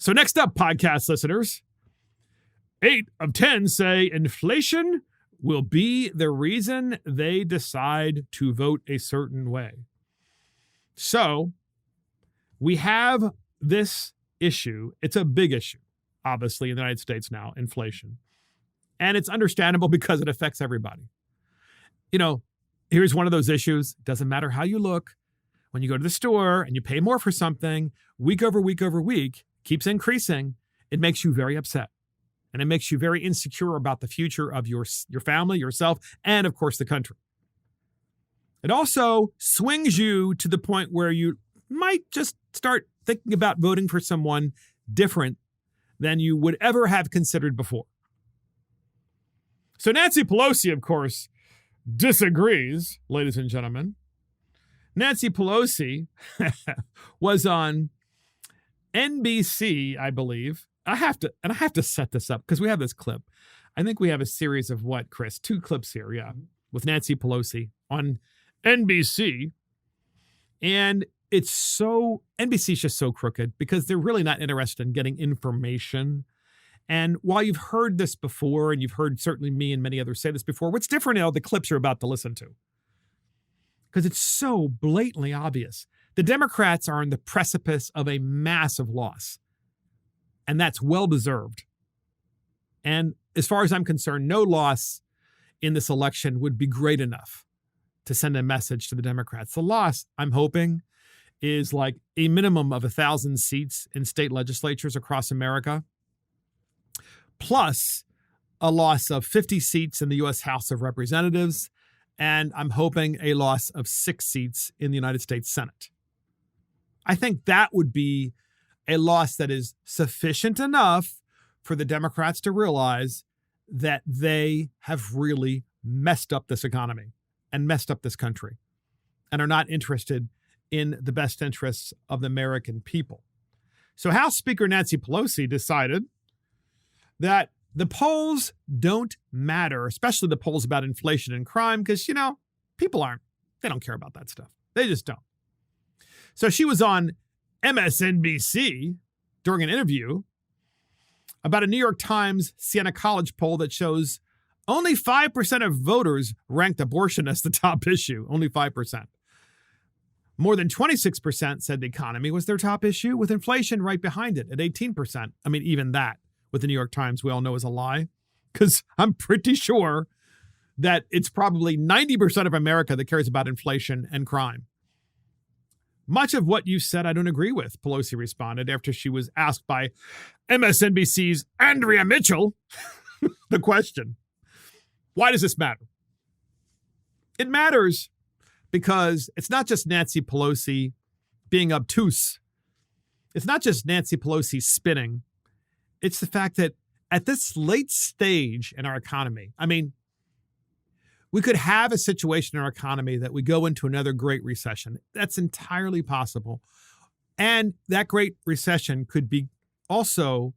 So next up, podcast listeners, 8 of 10 say inflation will be the reason they decide to vote a certain way. So we have this issue. It's a big issue, obviously, in the United States now, inflation. And it's understandable because it affects everybody. You know, here's one of those issues. Doesn't matter how you look. When you go to the store and you pay more for something, week over week over week, keeps increasing, it makes you very upset. And it makes you very insecure about the future of your family, yourself, and of course the country. It also swings you to the point where you might just start thinking about voting for someone different than you would ever have considered before. So Nancy Pelosi, of course, disagrees, ladies and gentlemen. Nancy Pelosi was on NBC, I believe. I have to set this up because we have this clip. I think we have a series of what, Chris? 2 clips here, yeah, with Nancy Pelosi on NBC. And NBC's just so crooked because they're really not interested in getting information. And while you've heard this before, and you've heard certainly me and many others say this before, what's different now, the clips you're about to listen to? Because it's so blatantly obvious. The Democrats are on the precipice of a massive loss. And that's well-deserved. And as far as I'm concerned, no loss in this election would be great enough to send a message to the Democrats. The loss, I'm hoping, is like a minimum of 1,000 seats in state legislatures across America, plus a loss of 50 seats in the U.S. House of Representatives, and I'm hoping a loss of 6 seats in the United States Senate. I think that would be a loss that is sufficient enough for the Democrats to realize that they have really messed up this economy and messed up this country and are not interested in the best interests of the American people. So House Speaker Nancy Pelosi decided that the polls don't matter, especially the polls about inflation and crime, because, people they don't care about that stuff. They just don't. So she was on MSNBC during an interview about a New York Times Siena College poll that shows only 5% of voters ranked abortion as the top issue. Only 5%. More than 26% said the economy was their top issue, with inflation right behind it at 18%. I mean, even that with the New York Times, we all know is a lie, because I'm pretty sure that it's probably 90% of America that cares about inflation and crime. Much of what you said, I don't agree with, Pelosi responded after she was asked by MSNBC's Andrea Mitchell the question, why does this matter? It matters because it's not just Nancy Pelosi being obtuse. It's not just Nancy Pelosi spinning. It's the fact that at this late stage in our economy, I mean, we could have a situation in our economy that we go into another great recession. That's entirely possible. And that great recession could be also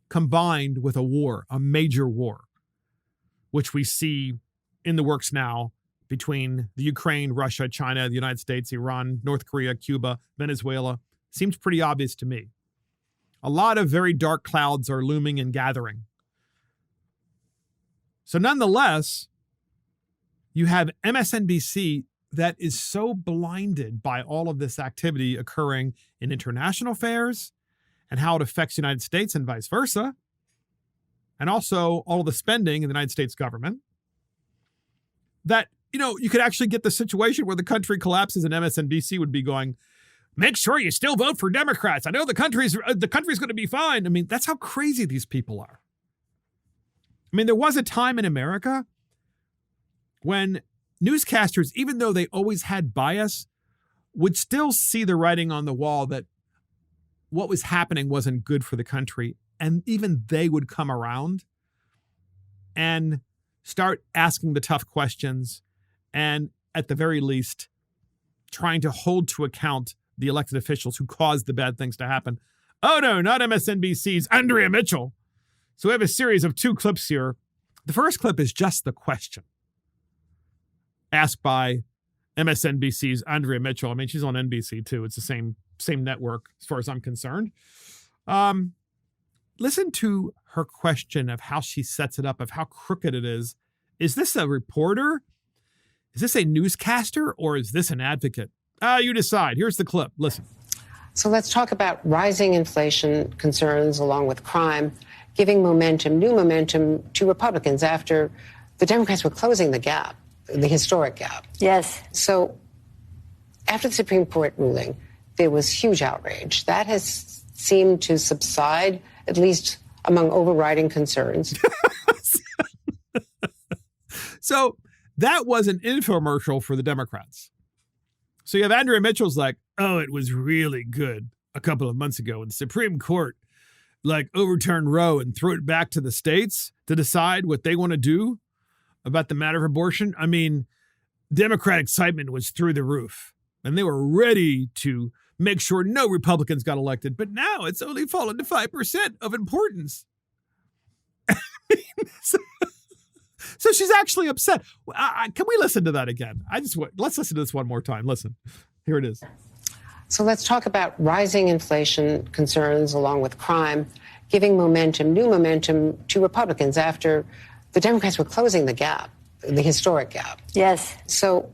combined with a war, a major war, which we see in the works now between the Ukraine, Russia, China, the United States, Iran, North Korea, Cuba, Venezuela. Seems pretty obvious to me. A lot of very dark clouds are looming and gathering. So nonetheless, you have MSNBC that is so blinded by all of this activity occurring in international affairs and how it affects the United States and vice versa, and also all of the spending in the United States government, that, you could actually get the situation where the country collapses and MSNBC would be going, make sure you still vote for Democrats. I know the country's going to be fine. I mean, that's how crazy these people are. I mean, there was a time in America when newscasters, even though they always had bias, would still see the writing on the wall that what was happening wasn't good for the country. And even they would come around and start asking the tough questions and, at the very least, trying to hold to account the elected officials who caused the bad things to happen. Oh, no, not MSNBC's Andrea Mitchell. So we have a series of 2 clips here. The first clip is just the question asked by MSNBC's Andrea Mitchell. I mean, she's on NBC too. It's the same network as far as I'm concerned. listen to her question of how she sets it up, of how crooked it is. Is this a reporter? Is this a newscaster? Or is this an advocate? You decide. Here's the clip. Listen. So let's talk about rising inflation concerns along with crime, giving new momentum to Republicans after the Democrats were closing the gap, the historic gap. Yes. So after the Supreme Court ruling, there was huge outrage. That has seemed to subside, at least among overriding concerns. So that was an infomercial for the Democrats. So you have Andrea Mitchell's like, oh, it was really good a couple of months ago when the Supreme Court overturned Roe and threw it back to the states to decide what they want to do about the matter of abortion. I mean, Democrat excitement was through the roof and they were ready to make sure no Republicans got elected. But now it's only fallen to 5% of importance. So she's actually upset. Can we listen to that again? Let's listen to this one more time. Listen, here it is. So let's talk about rising inflation concerns along with crime, giving new momentum to Republicans after the Democrats were closing the gap, the historic gap. Yes. So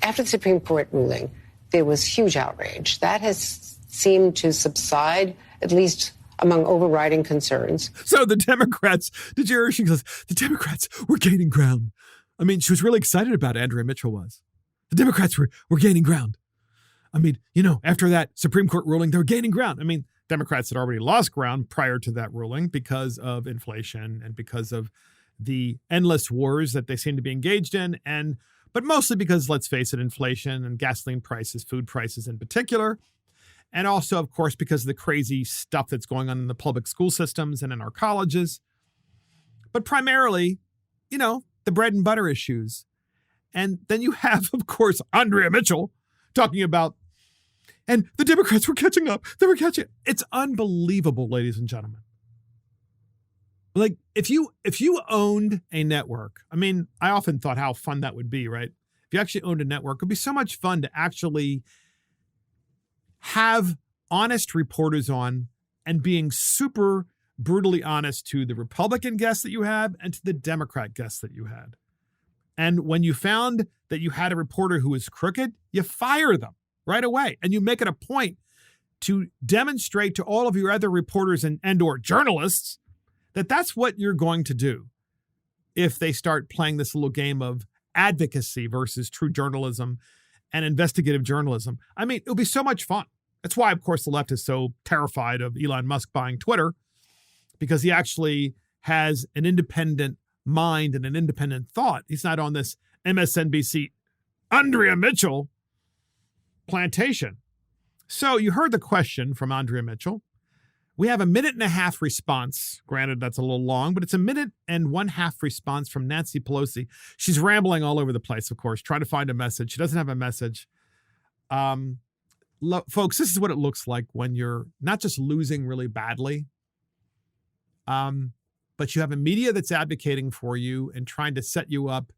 after the Supreme Court ruling, there was huge outrage. That has seemed to subside, at least among overriding concerns. So the Democrats, did you hear her? She goes, the Democrats were gaining ground. I mean, she was really excited about it, Andrea Mitchell was. The Democrats were gaining ground. I mean, after that Supreme Court ruling, they were gaining ground. I mean, Democrats had already lost ground prior to that ruling because of inflation and because of the endless wars that they seem to be engaged in. But mostly because, let's face it, inflation and gasoline prices, food prices in particular. And also, of course, because of the crazy stuff that's going on in the public school systems and in our colleges. But primarily, the bread and butter issues. And then you have, of course, Andrea Mitchell talking about, and the Democrats were catching up. They were catching. It's unbelievable, ladies and gentlemen. Like, if you owned a network, I mean, I often thought how fun that would be, right? If you actually owned a network, it would be so much fun to actually have honest reporters on and being super brutally honest to the Republican guests that you have and to the Democrat guests that you had. And when you found that you had a reporter who was crooked, you fire them right away. And you make it a point to demonstrate to all of your other reporters and or journalists that that's what you're going to do if they start playing this little game of advocacy versus true journalism and investigative journalism. I mean, it'll be so much fun. That's why, of course, the left is so terrified of Elon Musk buying Twitter, because he actually has an independent mind and an independent thought. He's not on this MSNBC Andrea Mitchell plantation. So you heard the question from Andrea Mitchell. We have a 1.5-minute response. Granted, that's a little long, but it's a 1.5 minute response from Nancy Pelosi. She's rambling all over the place, of course, trying to find a message. She doesn't have a message. Folks, this is what it looks like when you're not just losing really badly, but you have a media that's advocating for you and trying to set you up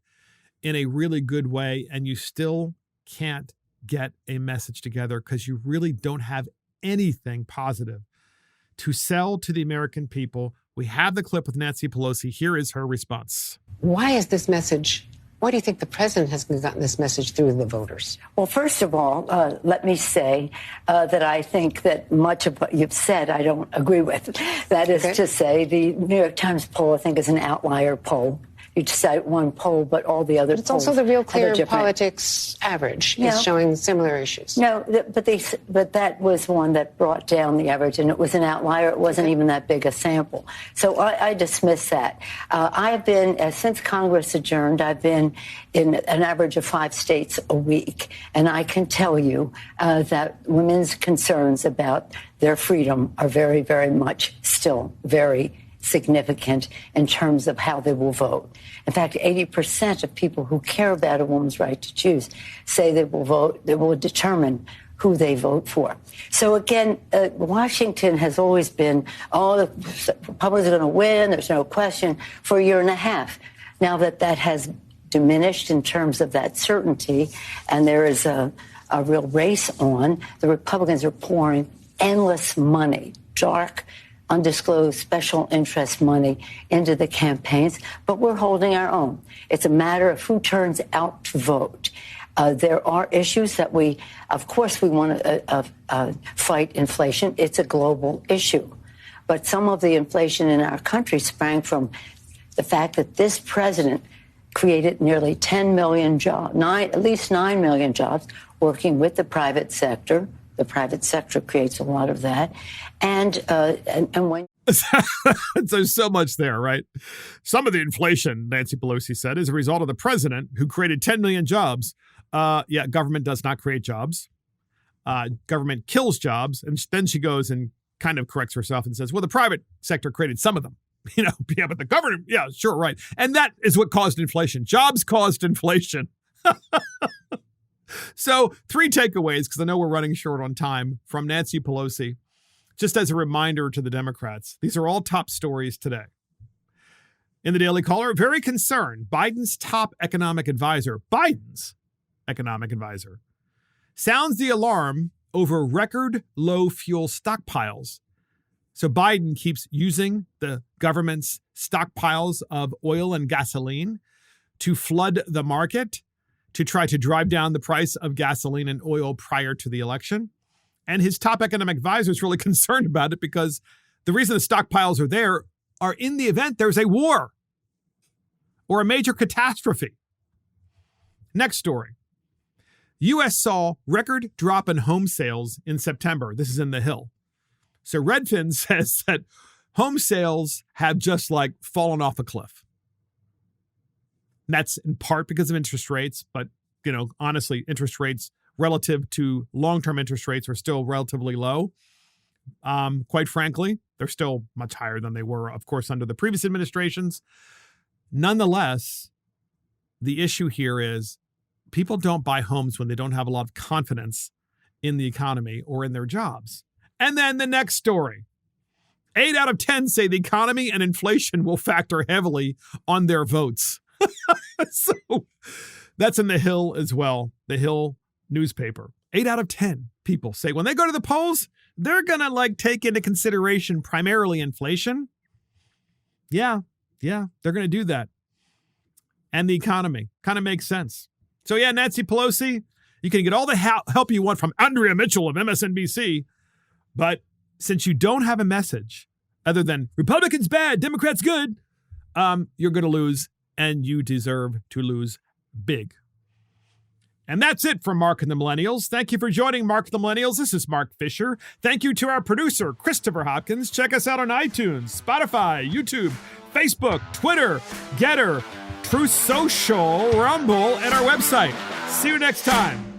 in a really good way, and you still can't get a message together because you really don't have anything positive to sell to the American people. We have the clip with Nancy Pelosi. Here is her response. Why do you think the president has gotten this message through the voters? Well, first of all, let me say that I think that much of what you've said I don't agree with. That is to say, the New York Times poll, I think, is an outlier poll. You cite one poll, but all the other polls. It's also the Real Clear Politics average is showing similar issues. No, but that was one that brought down the average, and it was an outlier. It wasn't even that big a sample. So I dismiss that. I've been, since Congress adjourned, I've been in an average of 5 states a week. And I can tell you that women's concerns about their freedom are very, very much still very significant in terms of how they will vote. In fact, 80% of people who care about a woman's right to choose say they will vote, they will determine who they vote for. So again, Washington has always been, the Republicans are going to win, there's no question, for a year and a half. Now that has diminished in terms of that certainty, and there is a real race on, the Republicans are pouring endless money, dark undisclosed special interest money into the campaigns, but we're holding our own. It's a matter of who turns out to vote. There are issues that of course, we want to fight inflation. It's a global issue. But some of the inflation in our country sprang from the fact that this president created nearly 10 million jobs, at least 9 million jobs, working with the private sector. The private sector creates a lot of that. And when... There's so much there, right? Some of the inflation, Nancy Pelosi said, is a result of the president who created 10 million jobs. Government does not create jobs. Government kills jobs. And then she goes and kind of corrects herself and says, well, the private sector created some of them. But the government, yeah, sure, right. And that is what caused inflation. Jobs caused inflation. So 3 takeaways, because I know we're running short on time, from Nancy Pelosi, just as a reminder to the Democrats. These are all top stories today. In the Daily Caller, very concerned, Biden's economic advisor sounds the alarm over record low fuel stockpiles. So Biden keeps using the government's stockpiles of oil and gasoline to flood the market, to try to drive down the price of gasoline and oil prior to the election. And his top economic advisor is really concerned about it because the reason the stockpiles are there are in the event there's a war or a major catastrophe. Next story. U.S. saw record drop in home sales in September. This is in The Hill. So Redfin says that home sales have just fallen off a cliff. And that's in part because of interest rates, but honestly, interest rates relative to long-term interest rates are still relatively low. Quite frankly, they're still much higher than they were, of course, under the previous administrations. Nonetheless, the issue here is people don't buy homes when they don't have a lot of confidence in the economy or in their jobs. And then the next story. 8 out of 10 say the economy and inflation will factor heavily on their votes. So that's in The Hill as well, The Hill newspaper. 8 out of 10 people say when they go to the polls, they're going to take into consideration primarily inflation. Yeah, they're going to do that. And the economy kind of makes sense. So yeah, Nancy Pelosi, you can get all the help you want from Andrea Mitchell of MSNBC. But since you don't have a message other than Republicans bad, Democrats good, you're going to lose, and you deserve to lose big. And that's it from Mark and the Millennials. Thank you for joining Mark and the Millennials. This is Mark Fisher. Thank you to our producer, Christopher Hopkins. Check us out on iTunes, Spotify, YouTube, Facebook, Twitter, Getter, Truth Social, Rumble, and our website. See you next time.